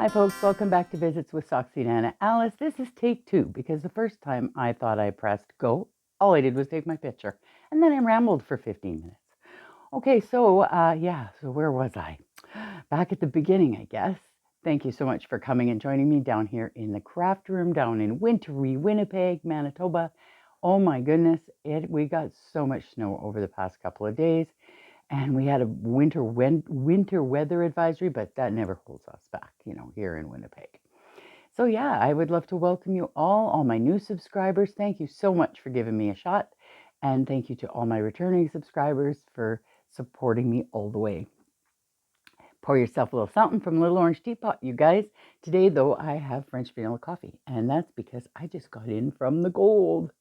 Hi folks, welcome back to Visits with SoxyNana Alice. This is take 2 because the first time I thought I pressed go, all I did was take my picture and then I rambled for 15 minutes. Okay, so so where was I? Back at the beginning, I guess. Thank you so much for coming and joining me down here in the craft room down in wintry Winnipeg, Manitoba. Oh my goodness, we got so much snow over the past couple of days. And we had a winter weather advisory, but that never holds us back, here in Winnipeg. So yeah, I would love to welcome you all my new subscribers. Thank you so much for giving me a shot. And thank you to all my returning subscribers for supporting me all the way. Pour yourself a little something from Little Orange Teapot, you guys. Today, though, I have French vanilla coffee, and that's because I just got in from the cold.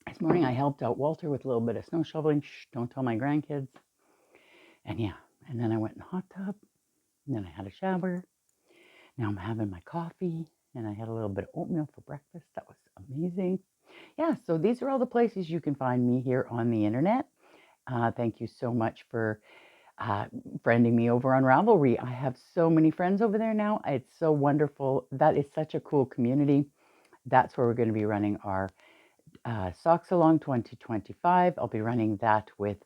This morning I helped out Walter with a little bit of snow shoveling. Shh, don't tell my grandkids. And then I went in the hot tub, and then I had a shower. Now I'm having my coffee, and I had a little bit of oatmeal for breakfast. That was amazing. Yeah, so these are all the places you can find me here on the internet. Thank you so much for friending me over on Ravelry. I have so many friends over there now. It's so wonderful. That is such a cool community. That's where we're going to be running our Socks Along 2025. I'll be running that with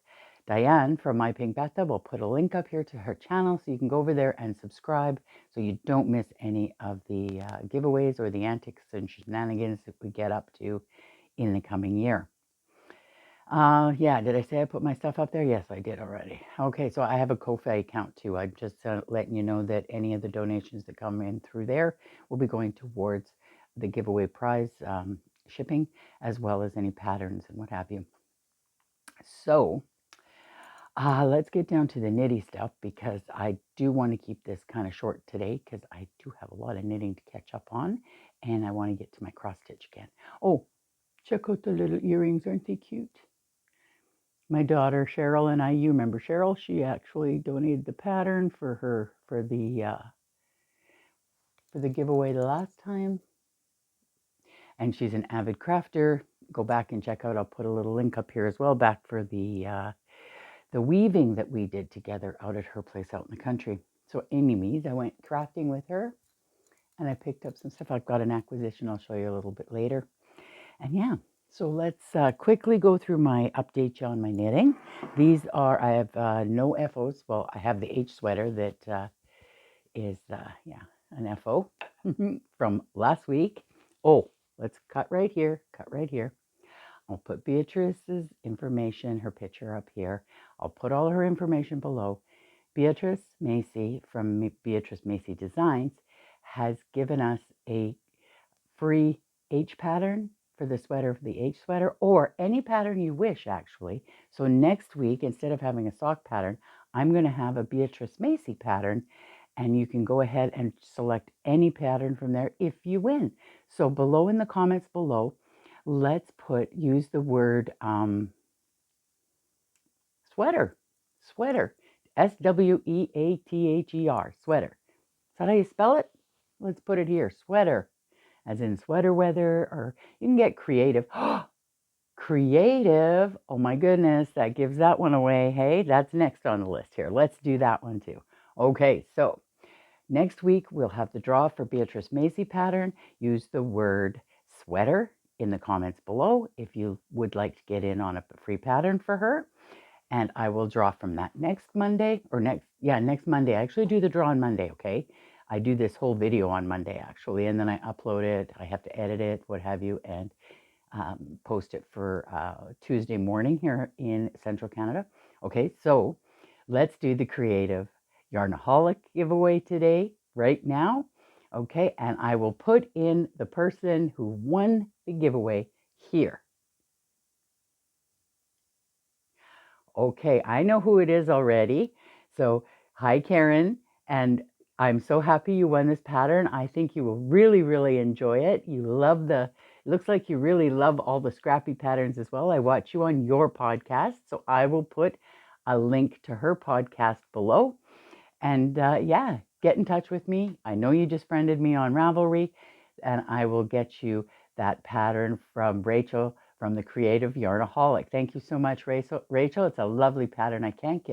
Diane from My Pink Bathtub. I'll put a link up here to her channel so you can go over there and subscribe so you don't miss any of the giveaways or the antics and shenanigans that we get up to in the coming year. Did I say I put my stuff up there? Yes, I did already. Okay, so I have a Ko-fi account too. I'm just letting you know that any of the donations that come in through there will be going towards the giveaway prize shipping, as well as any patterns and what have you. So let's get down to the knitty stuff because I do want to keep this kind of short today because I do have a lot of knitting to catch up on, and I want to get to my cross stitch again. Oh, check out the little earrings. Aren't they cute? My daughter Cheryl and you remember Cheryl? She actually donated the pattern for the giveaway the last time, and she's an avid crafter. Go back and check out. I'll put a little link up here as well, back for the weaving that we did together out at her place out in the country. So anyways, I went crafting with her, and I picked up some stuff. I've got an acquisition I'll show you a little bit later, and yeah. So let's quickly go through my update on my knitting. These are, I have no FOs. Well, I have the H sweater that is, an FO from last week. Oh, let's cut right here, I'll put Beatrice's information, her picture up here. I'll put all her information below. Beatrice Mase from Beatrice Mase Designs has given us a free H pattern for the sweater, for the H sweater, or any pattern you wish, actually. So next week, instead of having a sock pattern, I'm going to have a Beatrice Mase pattern, and you can go ahead and select any pattern from there if you win. So below in the comments below, let's use the word sweater, SWEATHER, sweater. Is that how you spell it? Let's put it here, sweater, as in sweater weather, or you can get creative. Creative, oh my goodness, that gives that one away. Hey, that's next on the list here. Let's do that one too. Okay, so next week we'll have the draw for Beatrice Mase pattern. Use the word sweater in the comments below if you would like to get in on a free pattern for her. And I will draw from that next Monday, next Monday. I actually do the draw on Monday, okay? I do this whole video on Monday, actually, and then I upload it. I have to edit it, what have you, and post it for Tuesday morning here in Central Canada. Okay, so let's do the creative Yarnaholic giveaway today, right now. Okay, and I will put in the person who won the giveaway here. Okay, I know who it is already. So, hi, Karen, and I'm so happy you won this pattern. I think you will really, really enjoy it. It looks like you really love all the scrappy patterns as well. I watch you on your podcast, so I will put a link to her podcast below. And get in touch with me. I know you just friended me on Ravelry, and I will get you that pattern from Rachael from the Creative Yarnaholic. Thank you so much, Rachel. It's a lovely pattern. I can't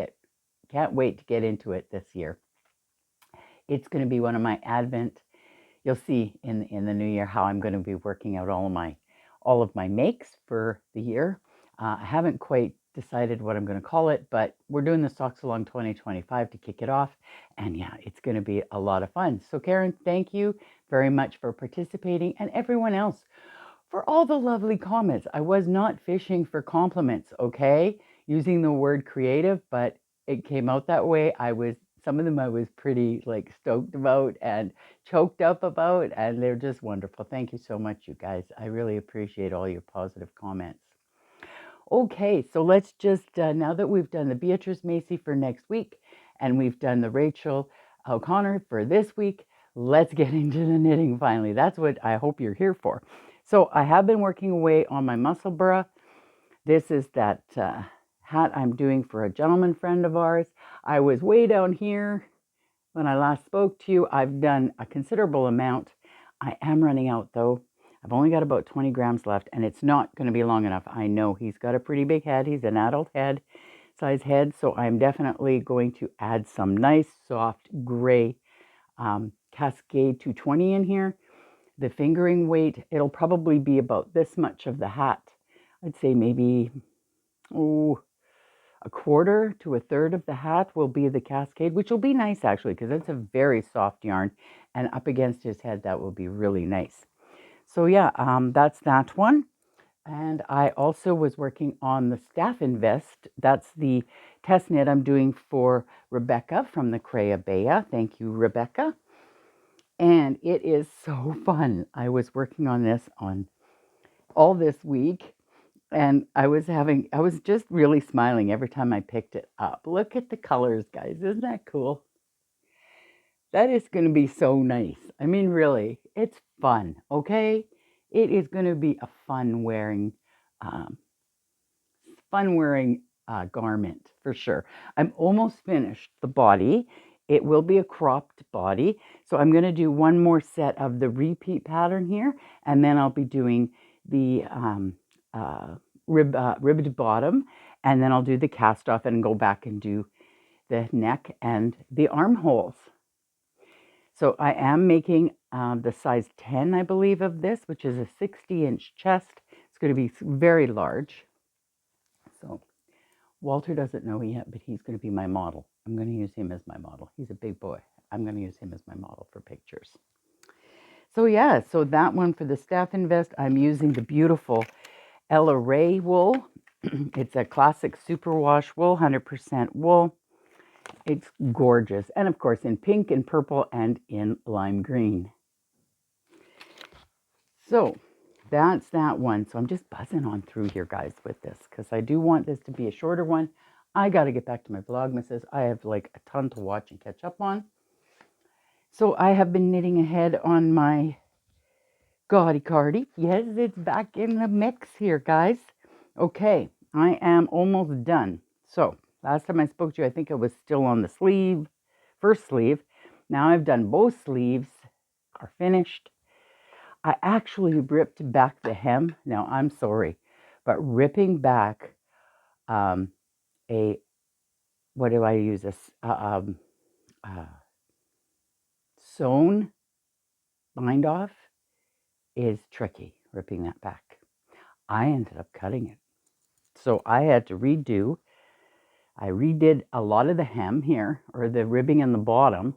Can't wait to get into it this year. It's going to be one of my Advent. You'll see in the new year how I'm going to be working out all of my makes for the year. I haven't quite decided what I'm going to call it, but we're doing the Socks Along 2025 to kick it off. And yeah, it's going to be a lot of fun. So Karen, thank you very much for participating, and everyone else for all the lovely comments. I was not fishing for compliments, okay? Using the word creative, but it came out that way. Some of them I was pretty like stoked about and choked up about, and they're just wonderful. Thank you so much, you guys. I really appreciate all your positive comments. Okay, so let's just, now that we've done the Beatrice Mase for next week, and we've done the Rachael O'Connor for this week, let's get into the knitting finally. That's what I hope you're here for. So I have been working away on my Musselburgh. This is that hat I'm doing for a gentleman friend of ours. I was way down here when I last spoke to you. I've done a considerable amount. I am running out though. I've only got about 20 grams left, and it's not going to be long enough. I know he's got a pretty big head. He's an adult head, size head. So I'm definitely going to add some nice soft gray Cascade 220 in here. The fingering weight, it'll probably be about this much of the hat. I'd say maybe, a quarter to a third of the hat will be the Cascade, which will be nice actually, because it's a very soft yarn, and up against his head, that will be really nice. So yeah, that's that one. And I also was working on the Staff Invest. That's the test knit I'm doing for Rebecca from the Crea Bea. Thank you, Rebecca. And it is so fun. I was working on this on all this week, and I was just really smiling every time I picked it up. Look at the colors, guys. Isn't that cool? That is going to be so nice. I mean, really, it's fun, okay? It is going to be a fun wearing garment for sure. I'm almost finished the body. It will be a cropped body. So I'm going to do one more set of the repeat pattern here, and then I'll be doing the ribbed bottom, and then I'll do the cast off and go back and do the neck and the armholes. So I am making the size 10, I believe, of this, which is a 60-inch chest. It's going to be very large. So Walter doesn't know yet, but he's going to be my model. I'm going to use him as my model. He's a big boy. I'm going to use him as my model for pictures. So yeah, so that one for the Staff Invest, I'm using the beautiful Ella Ray wool. It's a classic superwash wool, 100% wool. It's gorgeous. And of course in pink and purple and in lime green. So that's that one. So I'm just buzzing on through here, guys, with this, because I do want this to be a shorter one. I got to get back to my Vlogmases. I have like a ton to watch and catch up on. So I have been knitting ahead on my Gaudy Cardi. Yes, it's back in the mix here, guys. Okay, I am almost done. So last time I spoke to you, I think I was still on the sleeve, first sleeve. Now I've done both sleeves, are finished. I actually ripped back the hem. Now I'm sorry, but ripping back what do I use? Sewn bind off is tricky, ripping that back. I ended up cutting it. So I had to redo. I redid a lot of the hem here, or the ribbing in the bottom,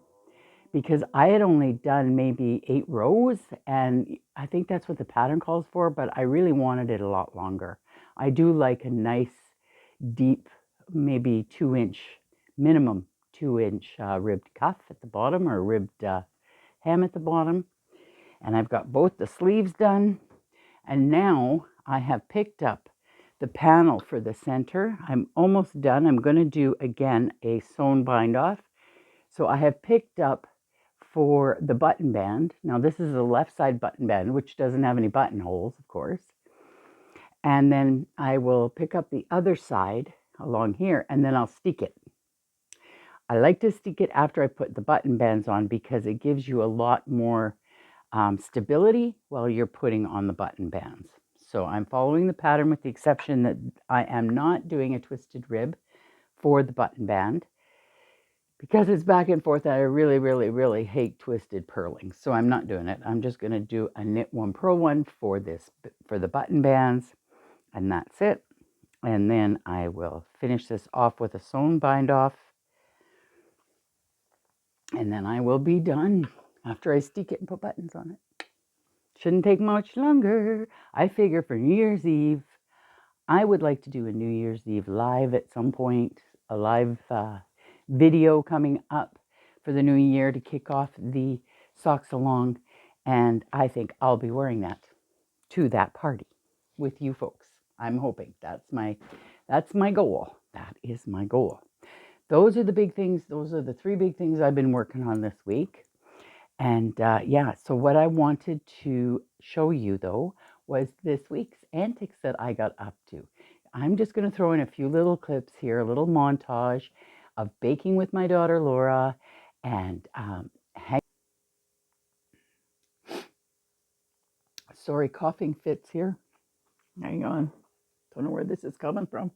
because I had only done maybe 8 rows, and I think that's what the pattern calls for, but I really wanted it a lot longer. I do like a nice, deep, maybe 2-inch, minimum 2-inch ribbed cuff at the bottom, or ribbed hem at the bottom. And I've got both the sleeves done, and now I have picked up the panel for the center. I'm almost done. I'm going to do again a sewn bind off. So I have picked up for the button band. Now this is the left side button band, which doesn't have any buttonholes, of course. And then I will pick up the other side along here, and then I'll stick it. I like to stick it after I put the button bands on, because it gives you a lot more stability while you're putting on the button bands. So I'm following the pattern, with the exception that I am not doing a twisted rib for the button band. because it's back and forth. I really, really, really hate twisted purling, so I'm not doing it. I'm just going to do a knit one, purl one for the button bands, and that's it. And then I will finish this off with a sewn bind off, and then I will be done after I stick it and put buttons on it. Shouldn't take much longer. I figure for New Year's Eve, I would like to do a New Year's Eve live at some point, a live video coming up for the new year to kick off the Socks Along, and I think I'll be wearing that to that party with you folks. I'm hoping that's my goal. That is my goal. Those are the big things. Those are the 3 big things I've been working on this week. And yeah, so what I wanted to show you though was this week's antics that I got up to. I'm just going to throw in a few little clips here, a little montage of baking with my daughter Laura, and sorry, coughing fits here. Hang on, don't know where this is coming from.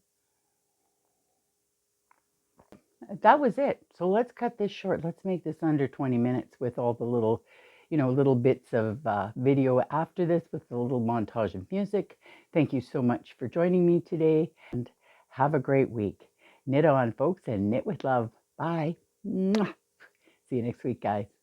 That was it. So let's cut this short. Let's make this under 20 minutes with all the little, little bits of video after this with the little montage of music. Thank you so much for joining me today, and have a great week. Knit on, folks, and knit with love. Bye. Mwah. See you next week, guys.